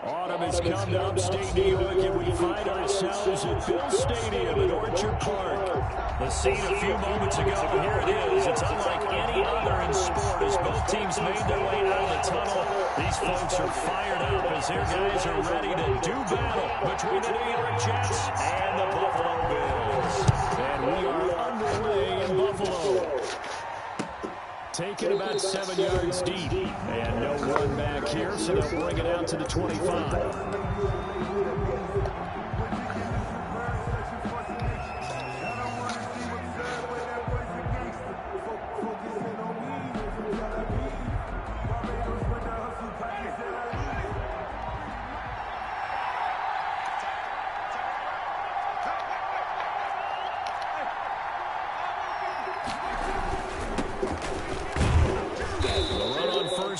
Autumn has come to upstate New York, and we find ourselves at Bill Stadium in Orchard Park. The scene a few moments ago, here it is. It's unlike any other in sport as both teams made their way out of the tunnel. These folks are fired up as their guys are ready to do battle between the New York Jets and the Buffalo Bills. And we are underway in Buffalo. Taken about 7 yards deep. And no run back here, so they'll bring it out to the 25.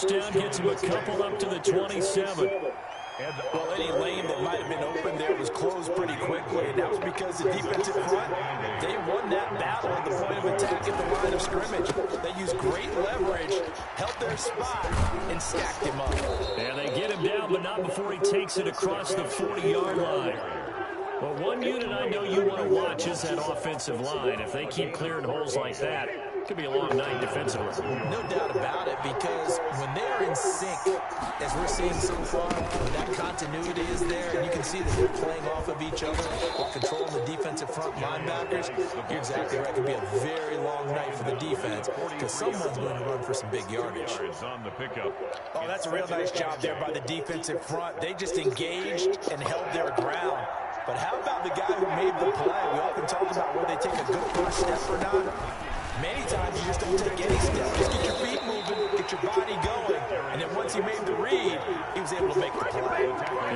Down gets him a couple up to the 27. Well, any lane that might have been open there was closed pretty quickly, and that was because the defensive front, they won that battle at the point of attack at the line of scrimmage. They used great leverage, held their spot, and stacked him up. And they get him down, but not before he takes it across the 40-yard line. Well, one unit I know you want to watch is that offensive line. If they keep clearing holes like that, it could be a long night defensively. No doubt about it, because when they're in sync, as we're seeing so far, when that continuity is there, and you can see that they're playing off of each other, while controlling the defensive front linebackers, you're exactly right. It could be a very long night for the defense, because someone's going to run for some big yardage. Oh, that's a real nice job there by the defensive front. They just engaged and held their ground. But how about the guy who made the play? We often talk about whether they take a good first step or not. Many times you just don't take any step. Just get your feet moving, get your body going. And then once he made the read, he was able to make the play.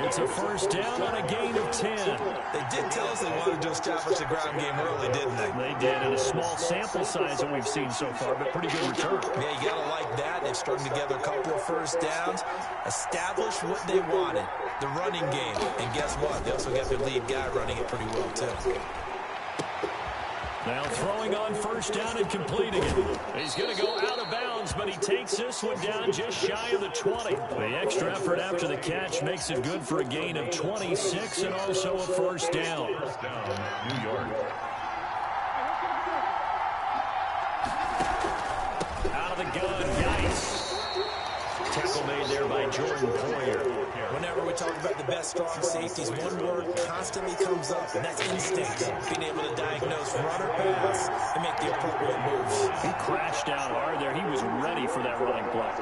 It's a first down on a gain of 10. They did tell us they wanted to establish the ground game early, didn't they? They did, in a small sample size that we've seen so far, but pretty good return. Yeah, you got to like that. They've strung together a couple of first downs, established what they wanted, the running game. And guess what? They also got their lead guy running it pretty well, too. Now throwing on first down and completing it. He's going to go out of bounds, but he takes this one down just shy of the 20. The extra effort after the catch makes it good for a gain of 26 and also a first down. New York. Out of the gun, Geis. Tackle made there by Jordan Poyer. Whenever we talk about the best strong safeties, one word constantly comes up, and that's instinct. Being able to diagnose run or pass and make the appropriate moves. He crashed out hard there. He was ready for that running play.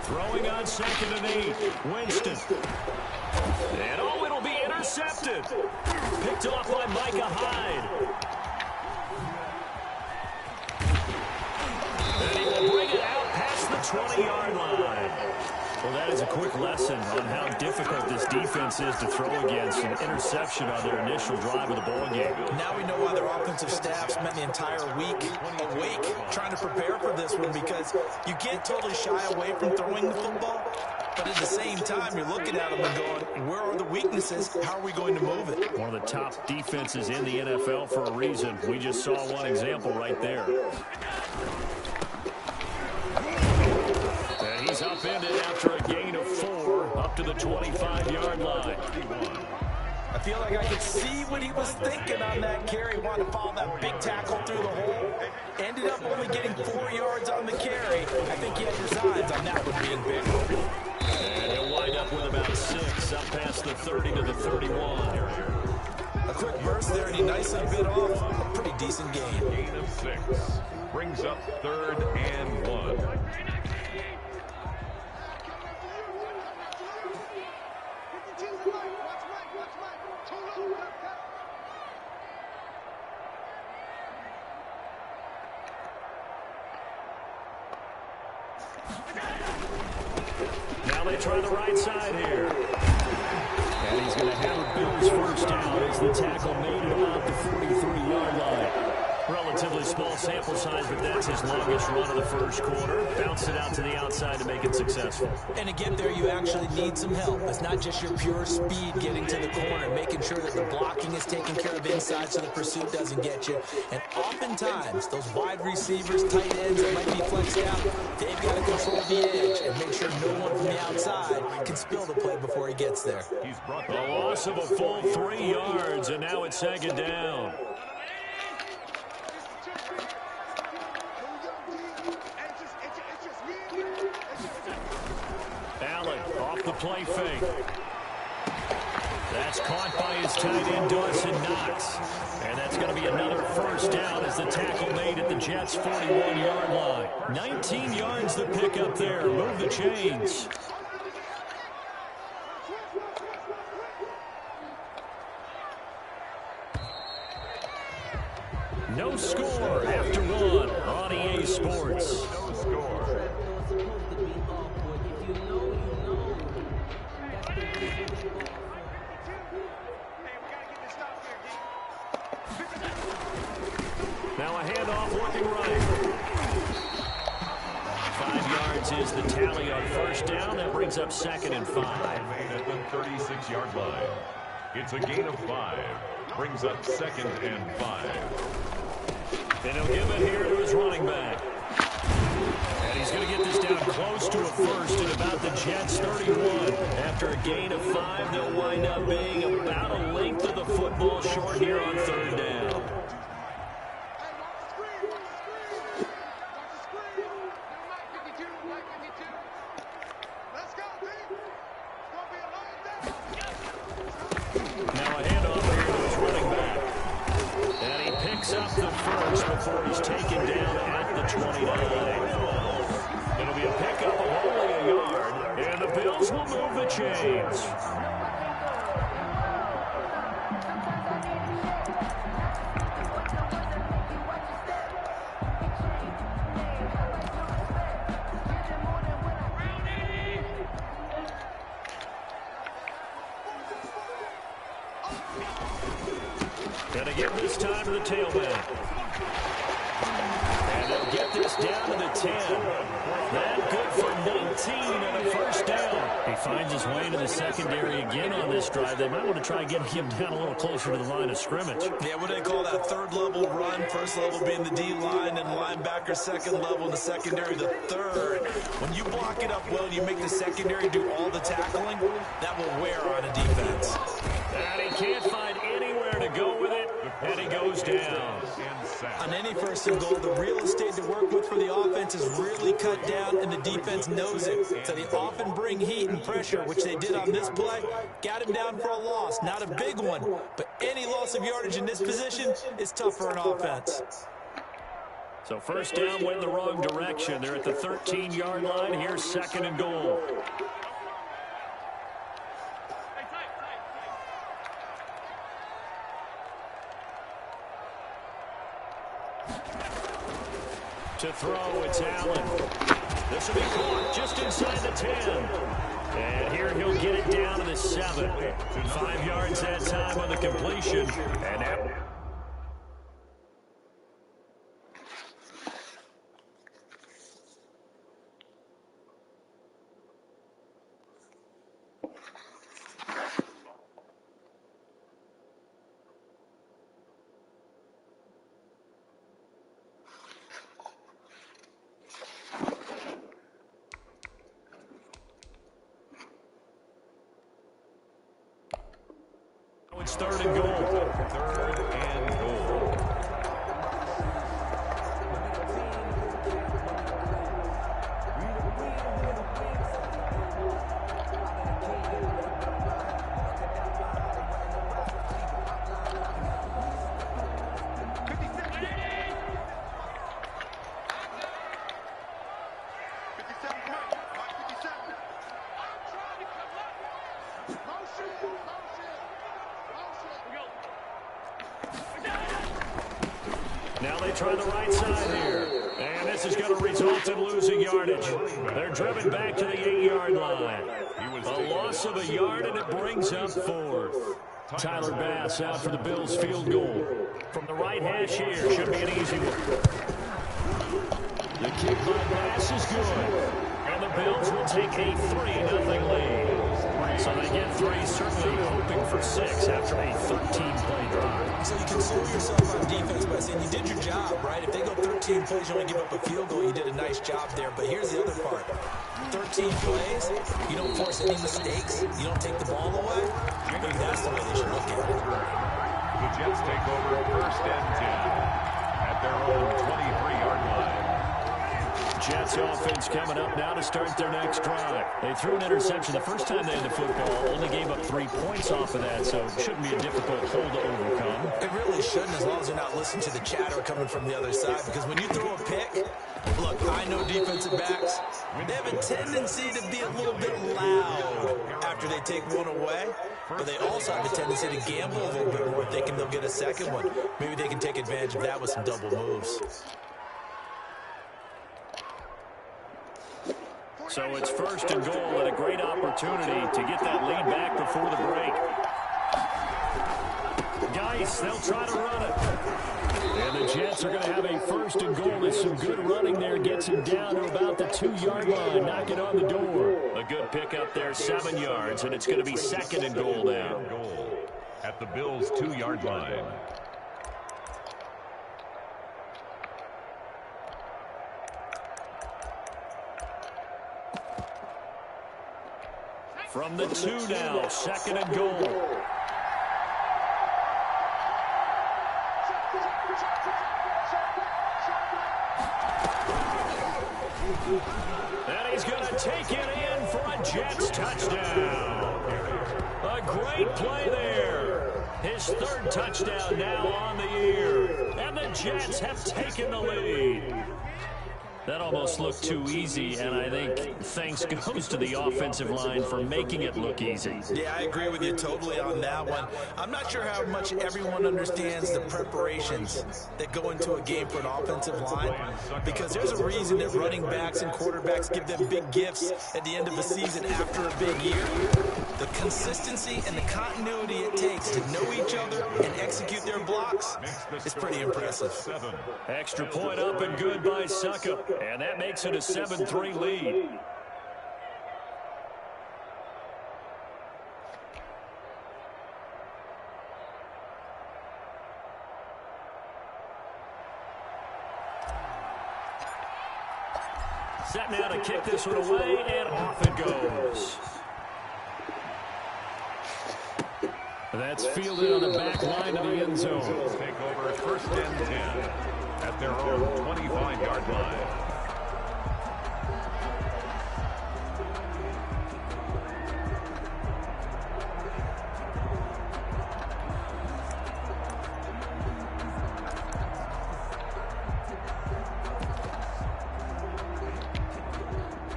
Throwing on 2nd and 8. Winston. And oh, it'll be intercepted. Picked off by Micah Hyde. And he will bring it out past the 20-yard line. Well, that is a quick lesson on how difficult this defense is to throw against. An interception on their initial drive of the ball game. Now we know why their offensive staff spent the entire week awake trying to prepare for this one, because you can't totally shy away from throwing the football. But at the same time, you're looking at them and going, where are the weaknesses? How are we going to move it? One of the top defenses in the NFL for a reason. We just saw one example right there. And he's upended after a gain of 4 up to the 25-yard line. I feel like I could see what he was thinking on that carry. Wanted to follow that big tackle through the hole. Ended up only getting 4 yards on the carry. I think he had designs on that one being big. And he'll wind up with about 6 up past the 30 to the 31. A quick burst there, and he nicely bit off a pretty decent gain. Gain of 6. Brings up 3rd and 1. Now they try the right side here. And he's going to have a Bills first down as the tackle made it about the 43-yard line. Relatively small sample size, but that's his longest run of the first quarter. Bounced it out to the outside to make it successful. And to get there, you actually need some help. It's not just your pure speed getting to the corner, making sure that the blocking is taken care of inside so the pursuit doesn't get you. And oftentimes, those wide receivers, tight ends that might be flexed out, they've got to control the edge and make sure no one from the outside can spill the play before he gets there. He's brought A loss of a full 3 yards, and now it's second down. Allen off the play fake. That's caught by his tight end, Dawson Knox. And that's going to be another first down as the tackle made at the Jets' 41-yard line. 19 yards to pick up there. Move the chains. No score after one on EA Sports. no score. Now a handoff working right. 5 yards is the tally on first down. That brings up second and 5. Made at the 36-yard line. It's a gain of 5. Brings up second and 5. And he'll give it here to his running back. And he's going to get this down close to a first at about the Jets' 31. After a gain of 5, they'll wind up being about a length of the football short here on third down. Now a handoff here to his running back. And he picks up the first before he's taken down at the 29. It'll be a pickup of only a yard, and the Bills will move the chains. Gonna give this time to the tailback. And they'll get this down to the 10. That good for 19 and a first down. He finds his way into the secondary again on this drive. They might want to try getting him down a little closer to the line of scrimmage. Yeah, what do they call that? Third level run. First level being the D-line and linebacker. Second level in the secondary, the third. When you block it up well and you make the secondary do all the tackling, that will wear on a defense. And he can't find anywhere to go with it, and he goes down. On any first and goal, the real estate to work with for the offense is really cut down, and the defense knows it. So they often bring heat and pressure, which they did on this play. Got him down for a loss. Not a big one, but any loss of yardage in this position is tough for an offense. So first down went in the wrong direction. They're at the 13-yard line. Here's second and goal. To throw, it's Allen. This will be caught just inside the 10. And here he'll get it down to the 7. 5 yards that time on the completion. And that... It's third and goal. Third and goal. Now they try the right side here. And this is going to result in losing yardage. They're driven back to the 8-yard line. A loss of a yard, and it brings up fourth. Tyler Bass out for the Bills field goal. From the right hash here, should be an easy one. The kick by Bass is good. And the Bills will take a 3-0 lead. So they get 3, certainly hoping for 6 after a 13-play drive. So you console yourself on defense by saying you did your job, right? If they go 13 plays, you only give up a field goal, you did a nice job there. But here's the other part. 13 plays, you don't force any mistakes, you don't take the ball away. Maybe that's the way they should look at it. The Jets take over 1st and 10 at their own 23-yard line. Jets offense coming up now to start their next drive. They threw an interception the first time they had the football, only gave up 3 points off of that, so it shouldn't be a difficult hole to overcome. It really shouldn't, as long as you're not listening to the chatter coming from the other side, because when you throw a pick, look, I know defensive backs, they have a tendency to be a little bit loud after they take one away, but they also have a tendency to gamble a little bit more thinking they'll get a second one. Maybe they can take advantage of that with some double moves. So it's 1st and goal and a great opportunity to get that lead back before the break. Geis, they'll try to run it. And the Jets are going to have a 1st and goal. There's some good running there. Gets him down to about the 2-yard line. Knocking on the door. A good pickup there, 7 yards. And it's going to be 2nd and goal now. At the Bills' 2-yard line. From the 2 now, 2nd and goal. And he's going to take it in for a Jets touchdown. A great play there. His 3rd touchdown now on the year. And the Jets have taken the lead. That almost looked too easy, and I think thanks goes to the offensive line for making it look easy. Yeah, I agree with you totally on that one. I'm not sure how much everyone understands the preparations that go into a game for an offensive line, because there's a reason that running backs and quarterbacks give them big gifts at the end of the season after a big year. The consistency and the continuity it takes to know each other and execute their blocks is pretty impressive. Extra point up and good by Succop. And that makes it a 7-3 lead. Set now to kick this one away, and off it goes. That's fielded on the back line of the end zone. Take over 1st and 10 at their own 25-yard line.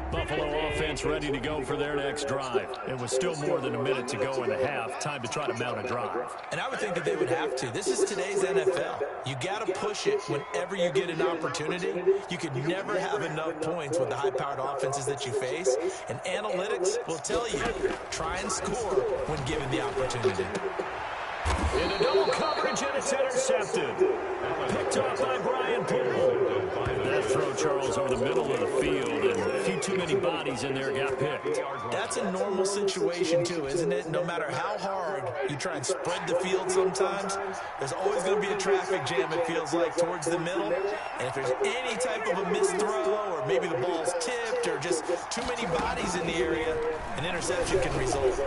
Buffalo offense ready to go for their next drive. It was still more than a minute to go in the half. Time to try to mount a drive. And I would think that they would have to. This is today's NFL. You got to push it whenever you get an opportunity. You could never have enough points with the high-powered offenses that you face. And analytics will tell you, try and score when given the opportunity. Into double coverage, and it's intercepted. Picked off by Brian Poole. That throw, Charles, over the middle of the field, and a few too many bodies in there got picked. That's a normal situation, too, isn't it? No matter how hard you try and spread the field sometimes, there's always going to be a traffic jam, it feels like, towards the middle. And if there's any type of a missed throw, or maybe the ball's tipped, or just too many bodies in the area, an interception can result.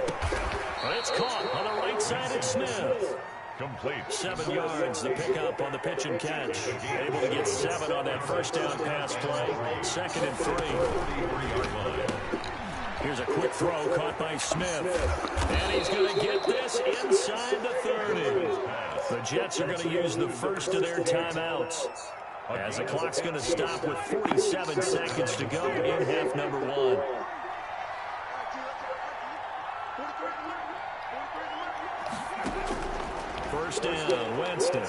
It's caught on the right side of Smith. Complete. 7 yards, the pickup on the pitch and catch. Able to get 7 on that first down pass play. 2nd and 3. Here's a quick throw caught by Smith. And he's going to get this inside the 30. The Jets are going to use the first of their timeouts, as the clock's going to stop with 47 seconds to go in half number 1. First down, Winston.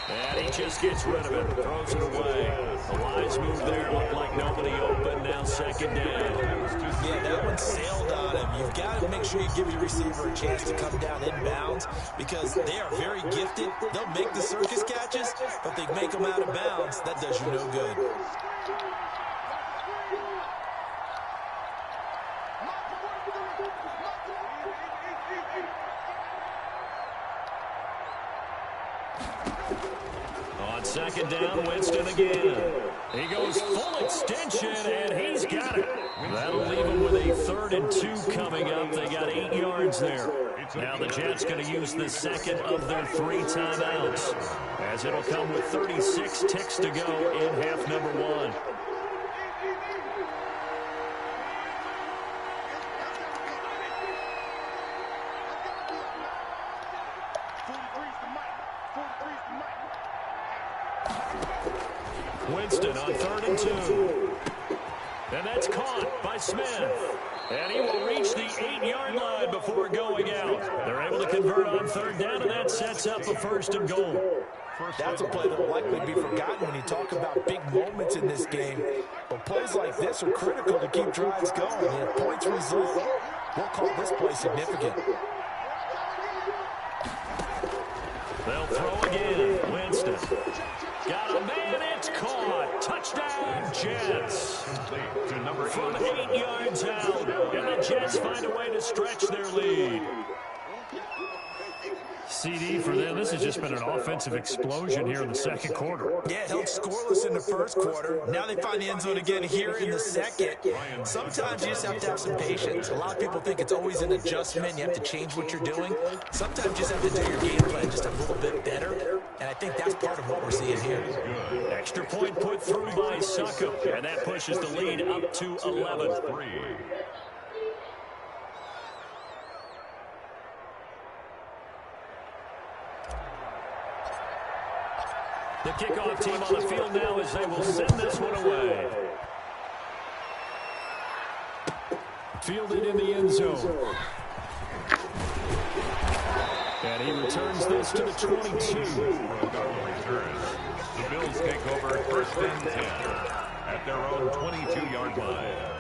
And he just gets rid of it, throws it away. A wise move there, looked like nobody open, now 2nd down. Yeah, that one sailed on him. You've got to make sure you give your receiver a chance to come down inbounds because they are very gifted. They'll make the circus catches, but they make them out of bounds. That does you no good. On second down, Winston again. He goes full extension, and he's got it. That'll leave him with a 3rd and 2 coming up. They got 8 yards there. Now the Jets going to use the second of their 3 timeouts, as it'll come with 36 ticks to go in half number 1. Winston on 3rd and 2. And that's caught by Smith. And he will reach the 8-yard line before going out. They're able to convert on 3rd down, and that sets up a 1st and goal. That's a play that will likely be forgotten when you talk about big moments in this game. But plays like this are critical to keep drives going. And if points result, we'll call this play significant. They'll throw again. Winston. Got a man, it's caught. Touchdown, Jets. From 8 yards out, and the Jets find a way to stretch their lead. CD for them. This has just been an offensive explosion here in the second quarter. Yeah, held scoreless in the first quarter. Now they find the end zone again here in the second. Sometimes you just have to have some patience. A lot of people think it's always an adjustment. You have to change what you're doing. Sometimes you just have to do your game plan just a little bit better. And I think that's part of what we're seeing here. Extra point put through by Succop, and that pushes the lead up to 11. The kickoff team on the field now as they will send this one away. Fielded in the end zone. And he returns this to the 22. The Bills take over 1st and 10 at their own 22-yard line.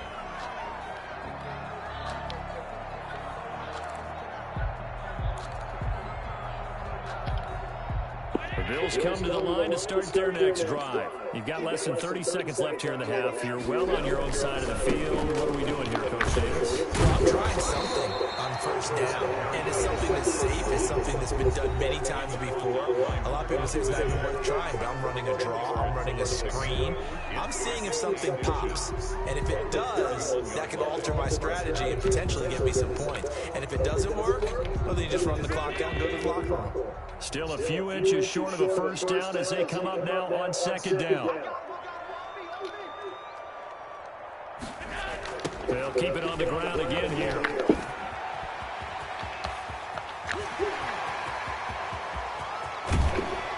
The Bills come to the line to start their next drive. You've got less than 30 seconds left here in the half. You're well on your own side of the field. What are we doing here, Coach Davis? Well, I'm trying something on 1st down, and it's something that's safe. It's something that's been done many times before. A lot of people say it's not even worth trying, but I'm running a draw. I'm running a screen. I'm seeing if something pops, and if it does, that can alter my strategy and potentially get me some points. And if it doesn't work, well, then you just run the clock out and go to the locker room. Still a few inches short of a 1st down as they come up now on 2nd down. They'll keep it on the ground again here.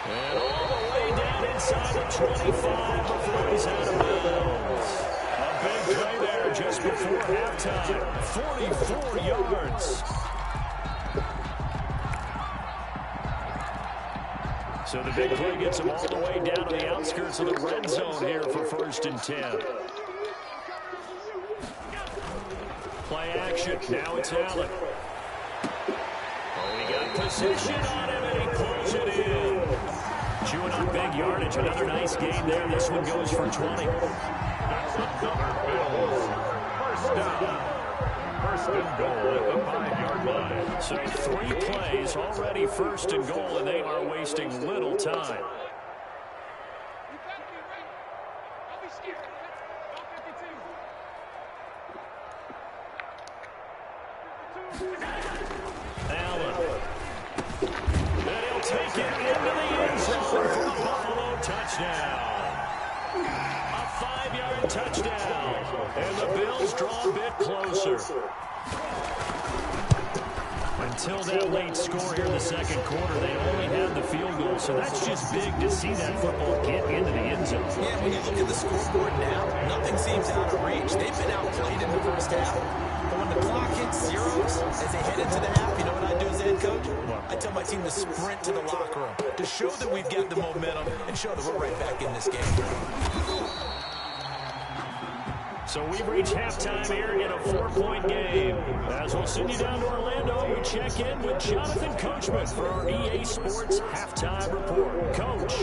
And all the way down inside the 25 before he's out of bounds. A big play there just before halftime. 44 yards. So the big play gets him all the way down to the outskirts of the red zone here for 1st and 10. Play action. Now it's Allen. Oh, he got possession on him, and he pulls it in. Chewing up big yardage. Another nice game there. This one goes for 20. That's another Bills 1st down. 1st and goal at the 5-yard line. So 3 plays already 1st and goal, and they are wasting little time. Allen. And he'll take it into the end zone for a Buffalo touchdown. A 5-yard touchdown. And the Bills draw a bit closer. Until that late score here in the second quarter, they only had the field goal. So that's just big to see that football get into the end zone. Yeah, when you look at the scoreboard now, nothing seems out of reach. They've been outplayed in the 1st half. But when the clock hits zeros, as they head into the half, you know what I do as head coach? I tell my team to sprint to the locker room to show that we've got the momentum and show that we're right back in this game. So we've reached halftime here in a 4-point game. As we'll send you down to Orlando, we check in with Jonathan Coachman for our EA Sports Halftime Report. Coach.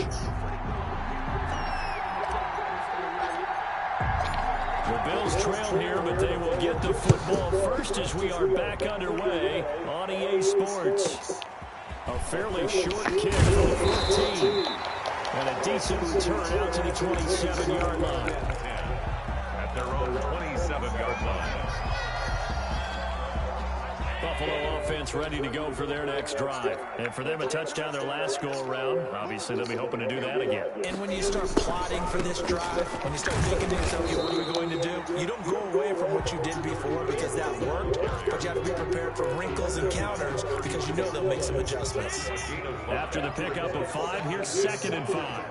The Bills trail here, but they will get the football first as we are back underway on EA Sports. A fairly short kick from the 14. And a decent return out to the 27-yard line. At their own 27-yard line. Buffalo offense ready to go for their next drive. And for them, a touchdown their last go-around. Obviously, they'll be hoping to do that again. And when you start plotting for this drive, when you start thinking to yourself, okay, what are we going to do? You don't go away from what you did before because that worked, but you have to be prepared for wrinkles and counters because you know they'll make some adjustments. After the pickup of 5, here's 2nd and 5.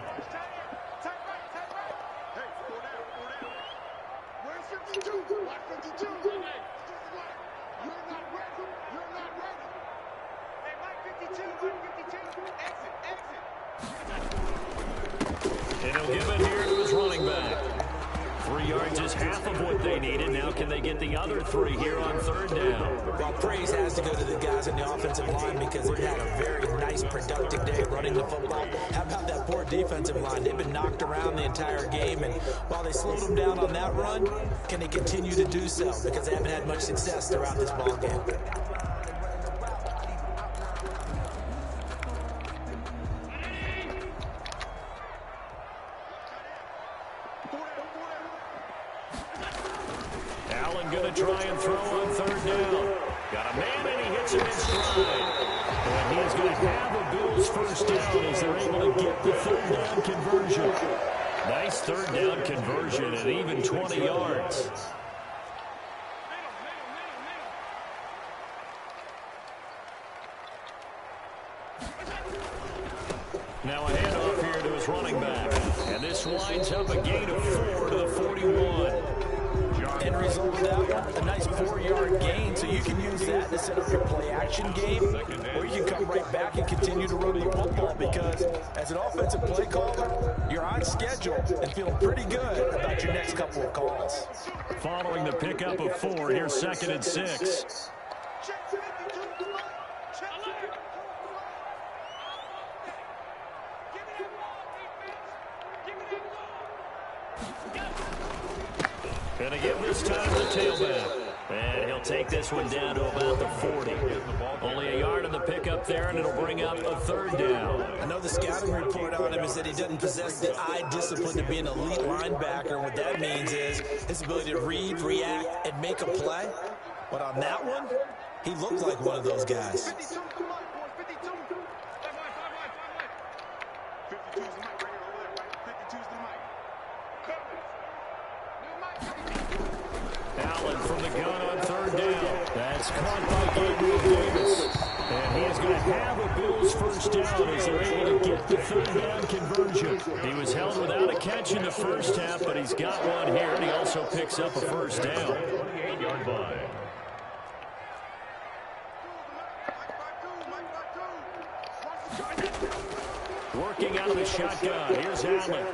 And he'll give it here to his running back. 3 yards is half of what they needed. Now can they get the other 3 here on 3rd down? Well, praise has to go to the guys in the offensive line because they've had a very nice, productive day running the football. How about that poor defensive line? They've been knocked around the entire game, and while they slowed them down on that run, can they continue to do so? Because they haven't had much success throughout this ball game. Allen going to try and throw on 3rd down. Got a man and he hits him in stride. And he's going to have a Bills first down as they're able to get the 3rd down conversion. Nice 3rd down conversion at even 20 yards. Now a handoff here to his running back. And this winds up a gain of 4 to the 41. End result of that one, a nice 4-yard gain, so you can use that to set up your play-action game, or you can come right back and continue to run the football because as an offensive play caller, you're on schedule and feeling pretty good about your next couple of calls. Following the pickup of 4, here's 2nd and 6. Gonna give this time to the tailback. And he'll take this one down to about the 40. Only a yard on the pickup there, and it'll bring up a 3rd down. I know the scouting report on him is that he doesn't possess the eye discipline to be an elite linebacker. What that means is his ability to read, react, and make a play. But on that one, he looked like one of those guys. Allen from the gun on 3rd down. That's caught by Gabriel Davis. And he is going to have a Bills first down as they're able to get the 3rd down conversion. He was held without a catch in the first half, but he's got one here, and he also picks up a first down. 28-yard line. Working out of the shotgun. Here's Allen.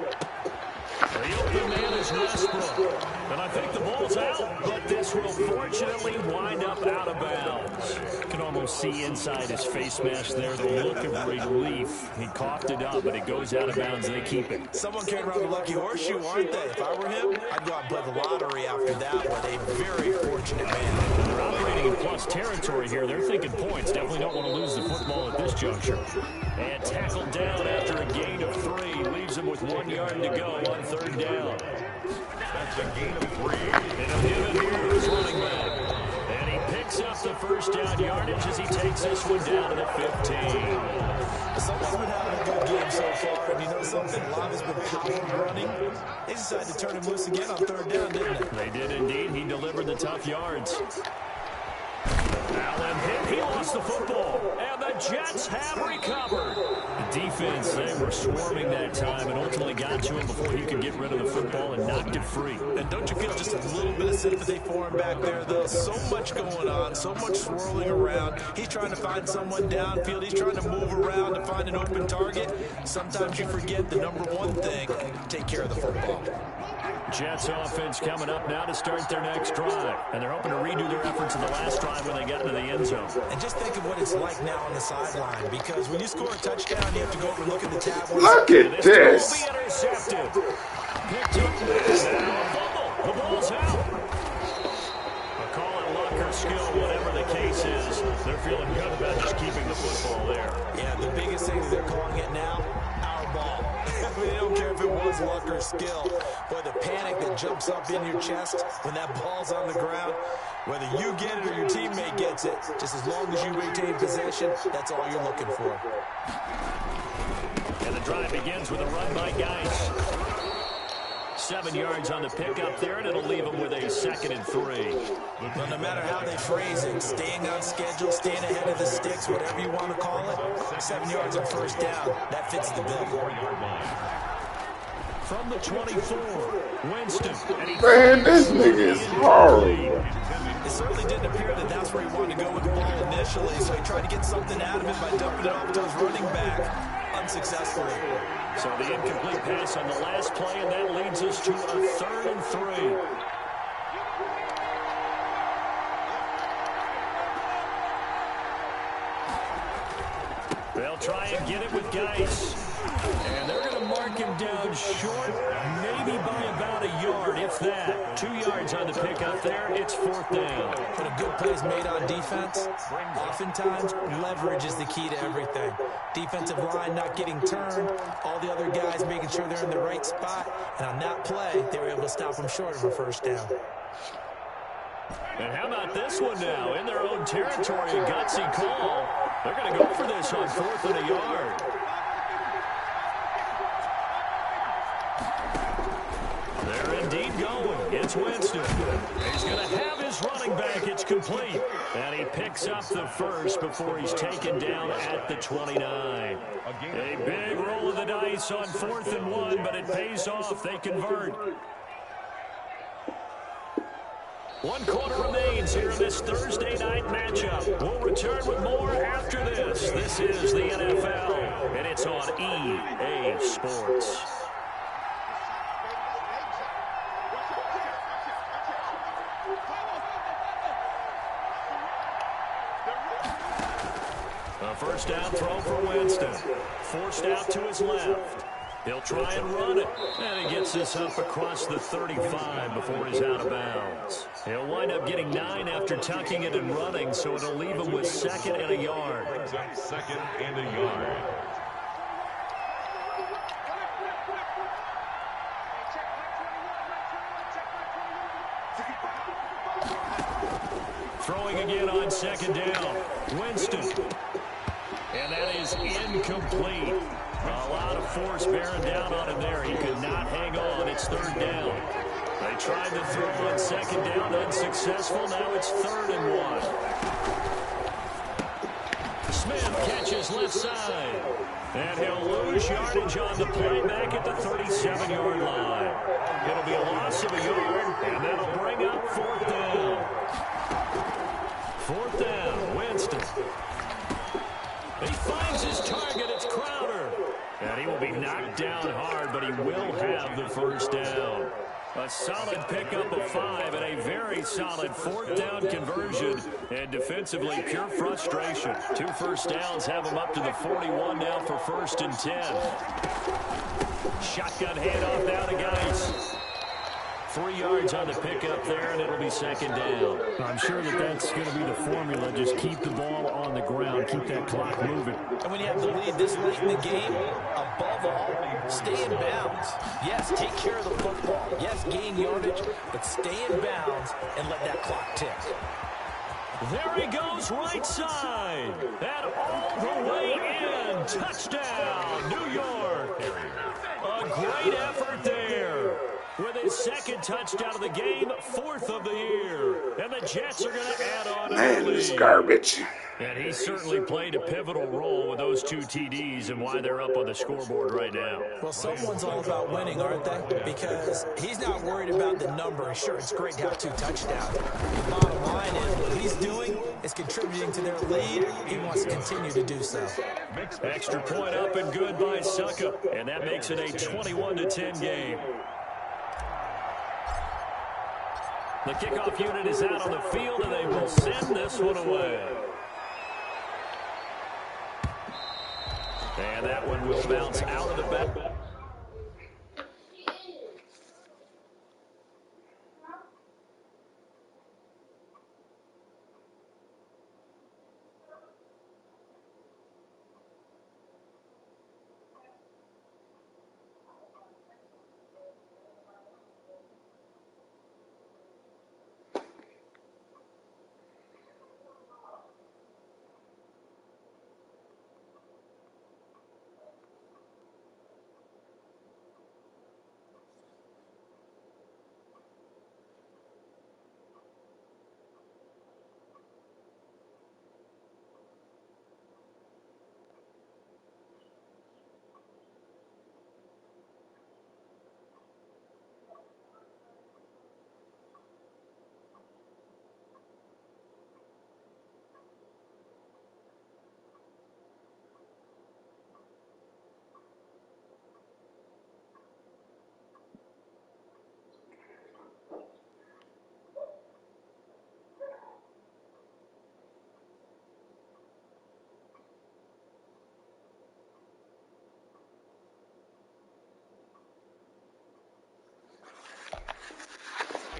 The open man is Westbrook. And I think the ball's out, but this will fortunately wind up out of bounds. You can almost see inside his face mask there the look of relief. He coughed it up, but it goes out of bounds and they keep it. Someone came around the lucky horseshoe, aren't they? If I were him, I'd go out and play the lottery after that one. A very fortunate man. They're operating in plus territory here. They're thinking points. Definitely don't want to lose the football at this juncture. And tackled down after a gain of 3. Leaves him with 1 yard to go on 3rd down. That's a gain of 3. And he'll give it here to his running back. And he picks up the first down yardage as he takes this one down to the 15. Someone's been having a good game so far, and you know something? Love has been power running. They decided to turn him loose again on 3rd down, didn't they? They did indeed. He delivered the tough yards. Allen hit. He lost the football. And the Jets have recovered. The defense, they were swarming that time and ultimately got to him before he could get rid of the football and knocked it free. And don't you feel just a little bit of sympathy for him back there, though? So much going on, so much swirling around. He's trying to find someone downfield. He's trying to move around to find an open target. Sometimes you forget the number one thing, take care of the football. Jets offense coming up now to start their next drive. And they're hoping to redo their efforts in the last drive when they got into the end zone. And just think of what it's like now on the sideline, because when you score a touchdown, you have to go over and look at the tablet. Look at this. Will be intercepted. Picked up. Now a fumble. The ball's out. Call it luck or skill, whatever the case is. They're feeling good about just keeping the football there. Yeah, the biggest thing they're calling it now, our ball. They don't care if it was luck or skill. Boy, the panic that jumps up in your chest when that ball's on the ground, whether you get it or your teammate gets it, just as long as you retain possession, that's all you're looking for. And the drive begins with a run by Geis. 7 yards on the pickup there, and it'll leave them with a 2nd and 3. Well, no matter how they phrase it, staying on schedule, staying ahead of the sticks, whatever you want to call it, 7 yards on first down, that fits the bill. From the 24, Winston. Man, this nigga is horrible. It certainly didn't appear that that's where he wanted to go with the ball initially, so he tried to get something out of it by dumping it off to his running back, unsuccessfully. So the incomplete pass on the last play, and that leads us to a 3rd and 3. They'll try and get it with Geis. And they're going to mark him down short, maybe by about a yard, if that. 2 yards on the pickup there. It's 4th down. When a good play is made on defense, oftentimes leverage is the key to everything. Defensive line not getting turned, all the other guys making sure they're in the right spot, and on that play, they were able to stop them short of a first down. And how about this one now? In their own territory, a gutsy call. They're going to go for this on 4th and a yard. They're indeed going. It's Winston. He's going to have his running back. It's complete. And he picks up the first before he's taken down at the 29. A big roll of the dice on 4th and 1, but it pays off. They convert. 1 quarter remains here in this Thursday night matchup. We'll return with more after this. This is the NFL, and it's on EA Sports. A first down throw for Winston. Forced out to his left. He'll try and run it. And he gets this up across the 35 before he's out of bounds. He'll wind up getting 9 after tucking it and running, so it'll leave him with 2nd and a yard. Brings up 2nd and a yard. Throwing again on 2nd down. Winston. And that is incomplete. A lot of force bearing down on him there. He could not hang on. It's 3rd down. They tried to throw on 2nd down, unsuccessful. Now it's 3rd and 1. Smith catches left side. And he'll lose yardage on the play back at the 37-yard line. It'll be a loss of a yard, and that'll bring up 4th down. 4th down, Winston. He finds his target. It's Crowder. And he will be knocked down hard, but he will have the first down. A solid pickup of 5 and a very solid 4th down conversion. And defensively, pure frustration. 2 first downs have him up to the 41 now for 1st and 10. Shotgun handoff now to Geis. 3 yards on the pickup there, and it'll be 2nd down. I'm sure that's going to be the formula. Just keep the ball on the ground. Keep that clock moving. And when you have the lead this late in the game, above all, stay in bounds. Yes, take care of the football. Yes, gain yardage, but stay in bounds and let that clock tick. There he goes, right side. And all the way in. Touchdown, New York. A great effort there. With his 2nd touchdown of the game, 4th of the year. And the Jets are going to add on. Man, this is garbage. And he certainly played a pivotal role with those 2 TDs and why they're up on the scoreboard right now. Well, someone's all about winning, aren't they? Because he's not worried about the number. Sure, it's great to have 2 touchdowns. The bottom line is what he's doing is contributing to their lead. He wants to continue to do so. Extra point up and good by Succop. And that makes it a 21-10 game. The kickoff unit is out on the field, and they will send this one away. And that one will bounce out of the back.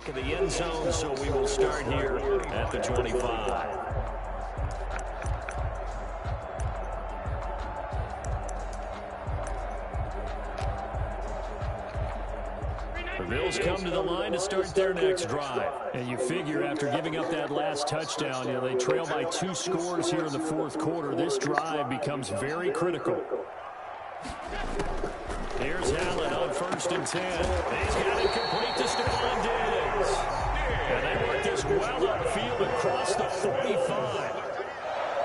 In the end zone, so we will start here at the 25. The Bills come to the line to start their next drive. And you figure after giving up that last touchdown, they trail by 2 scores here in the fourth quarter. This drive becomes very critical. Here's Allen on 1st and 10. He's got it complete to Stephon Diggs. And they work this well upfield across the 45.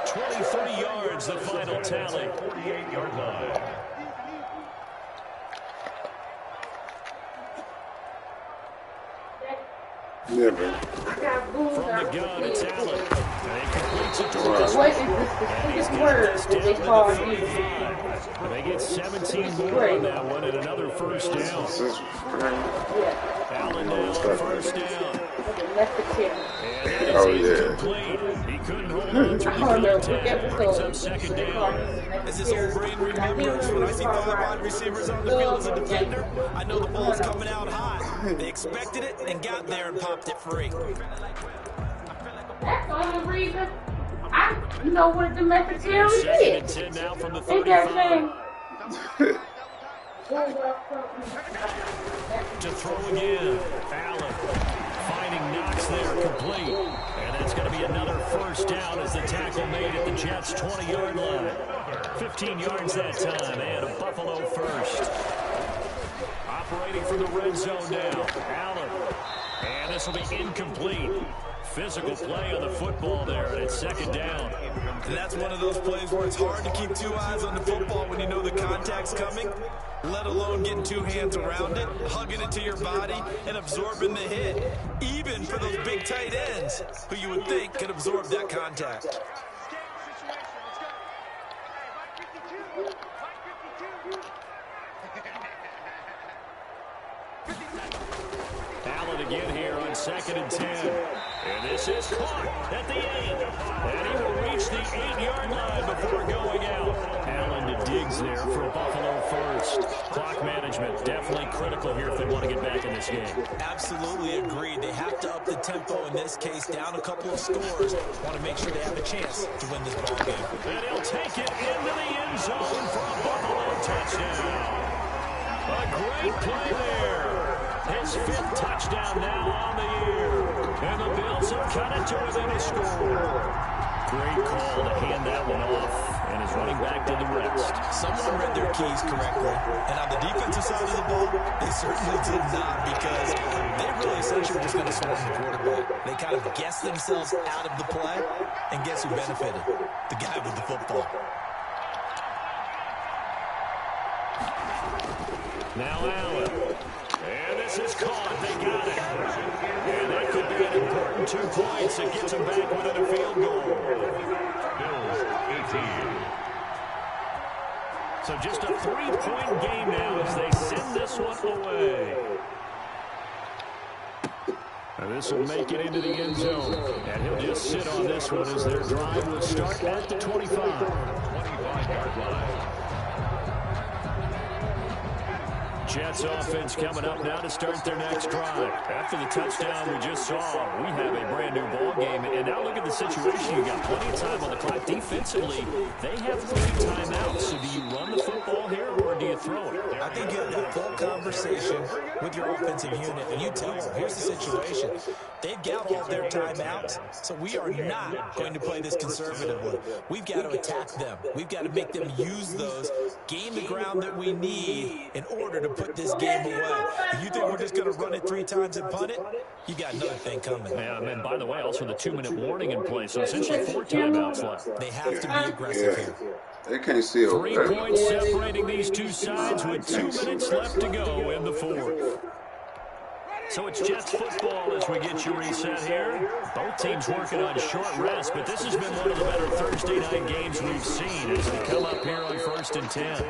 23 yards, the final tally. 48-yard line. Yeah, man. From the gun, it's Allen. And he completes it to Ross. What is the specific word that they call you? They get 17 more on that one and another first down. This is Allen down, first down. Oh, yeah. He couldn't hold on to the contact. Brings up second down. As this old brain remembers, when I see 5 wide receivers on the field as a defender, I know the ball's coming out high. They expected it and got there and popped it free. That's the only reason I know what the message here Second and is. 10 now from the Ain't that 35. To throw again. Allen finding Knox there, complete. And that's going to be another first down as the tackle made at the Jets' 20-yard line. 15 yards that time, and a Buffalo first. Operating from the red zone now. Allen. And this will be incomplete. Physical play on the football there, and it's second down. And that's one of those plays where it's hard to keep 2 eyes on the football when you know the contact's coming, let alone getting 2 hands around it, hugging it to your body, and absorbing the hit, even for those big tight ends who you would think could absorb that contact. Allen again here on 2nd and 10. And this is caught at the 8. And he will reach the 8-yard line before going out. Allen to Diggs there for a Buffalo first. Clock management definitely critical here if they want to get back in this game. Absolutely agreed. They have to up the tempo in this case, down a couple of scores. Want to make sure they have a chance to win this ball game. And he'll take it into the end zone for a Buffalo touchdown. A great play there. His 5th touchdown now on the year. And the Bills have cut it to within a score. Great call to hand that one off. And is running back to the rest. Someone read their keys correctly. And on the defensive side of the ball, they certainly did not, because they really essentially were just going to swarm the quarterback. They kind of guessed themselves out of the play. And guess who benefited? The guy with the football. Now Allen. And this is caught. They got it. And that could be an important 2 points. It gets them back within a field goal. Bills 18. So just a 3-point game now as they send this one away. And this will make it into the end zone. And he'll just sit on this one as their drive will start at the 25. 25-yard line. Jets offense coming up now to start their next drive. After the touchdown we just saw, we have a brand new ball game. And now look at the situation. You got plenty of time on the clock. Defensively, they have 3 timeouts. So do you run the football here or do you throw it? I think you have that full conversation with your offensive unit, and you tell them, here's the situation. They've got all their timeouts, so we are not going to play this conservatively. We've got to attack them. We've got to make them use those, gain the ground that we need in order to put this game away. If you think we're just going to run it 3 times and punt it, you got another thing coming. Yeah, and by the way, also the 2-minute warning in place, so essentially 4 timeouts left. They have to be aggressive here. They can't see it. 3 points separating these two sides with 2 minutes left to go in the 4th. So it's Jets football as we get you reset here. Both teams working on short rest, but this has been one of the better Thursday night games we've seen as they come up here on 1st and 10.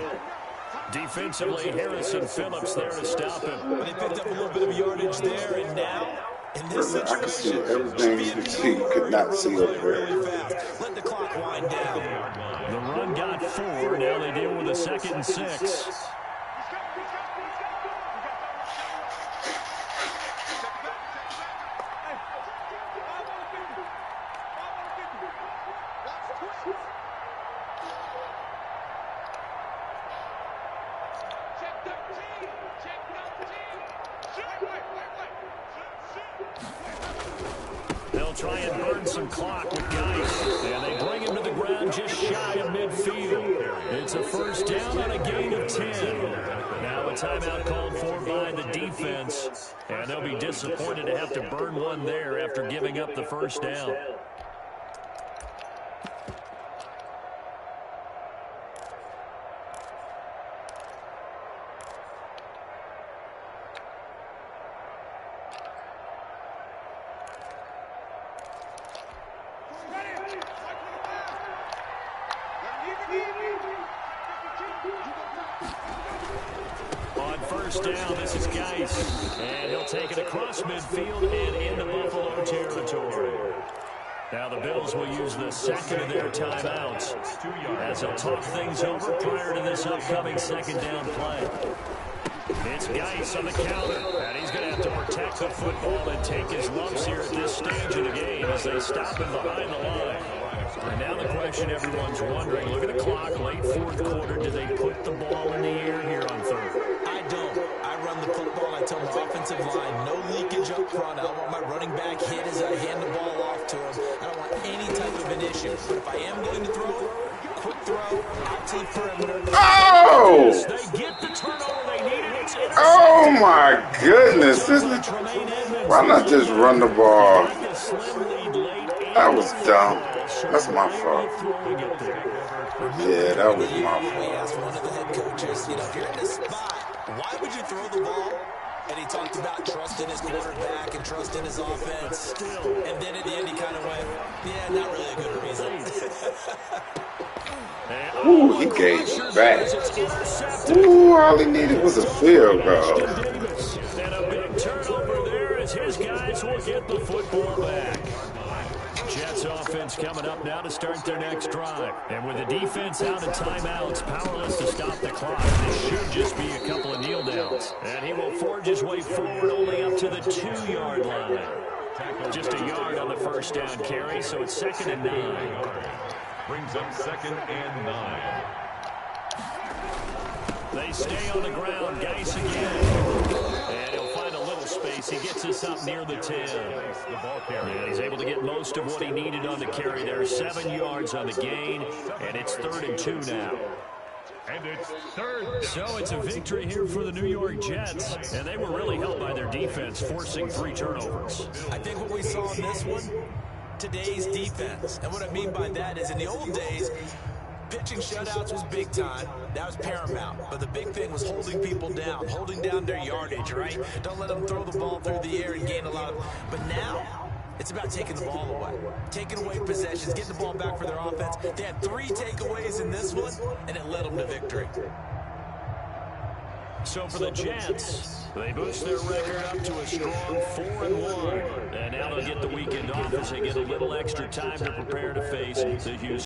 Defensively, Harrison Phillips there to stop him. They picked up a little bit of yardage there, and now in this I can see situation, everything you can see. You could not see over there. really fast. Let the clock wind down. The run got 4. Now they deal with a 2nd and 6. They'll try and burn some clock with Geis. And they bring him to the ground just shy of midfield. It's a 1st down on a gain of 10. Now a timeout called for by the defense. And they'll be disappointed to have to burn one there after giving up the 1st down. On 1st down, this is Geis. And he'll take it across midfield and into Buffalo territory. Now the Bills will use the 2nd of their timeouts as they'll talk things over prior to this upcoming 2nd down play. It's Geis on the counter, and he's going to have to protect the football and take his lumps here at this stage of the game as they stop him behind the line. And now the question everyone's wondering, look at the clock, late 4th quarter, do they put the ball in the air here on 3rd? I don't. I run the football. I tell my offensive line, no leakage up front. I don't want my running back hit as I hand the ball off to him. I don't want any type of an issue. But if I am going to throw it, quick throw, out to the perimeter. Oh! They get the turnover they needed. Oh my goodness! Why not just run the ball? That was dumb. That's my fault. Yeah, that was my We fault. asked one of the head coaches, if you're in this spot, why would you throw the ball? And he talked about trusting his quarterback and trusting his offense. And then at the end he kind of went, yeah, not really a good reason. Ooh, he gave it back. Ooh, all he needed was a field goal. And a big turnover there as his guys will get the football back. Jets offense coming up now to start their next drive. And with the defense out of timeouts, powerless to stop the clock, this should just be a couple of kneel downs. And he will forge his way forward only up to the 2-yard line. Just a yard on the 1st down carry, so it's 2nd and 9. Brings up 2nd and 9. They stay on the ground. Geis again. And he'll find a little space. He gets us up near the 10. And he's able to get most of what he needed on the carry there. 7 yards on the gain. And it's 3rd and 2 now. And it's 3rd. So it's a victory here for the New York Jets. And they were really helped by their defense, forcing 3 turnovers. I think what we saw in this one, today's defense. And what I mean by that is in the old days, pitching shutouts was big time. That was paramount. But the big thing was holding people down, holding down their yardage, right? Don't let them throw the ball through the air and gain a lot of... But now, it's about taking the ball away. Taking away possessions, getting the ball back for their offense. They had 3 takeaways in this one, and it led them to victory. So for the Jets, they boost their record up to a strong 4-1. And now they'll get the weekend off as they get a little extra time to prepare to face the Houston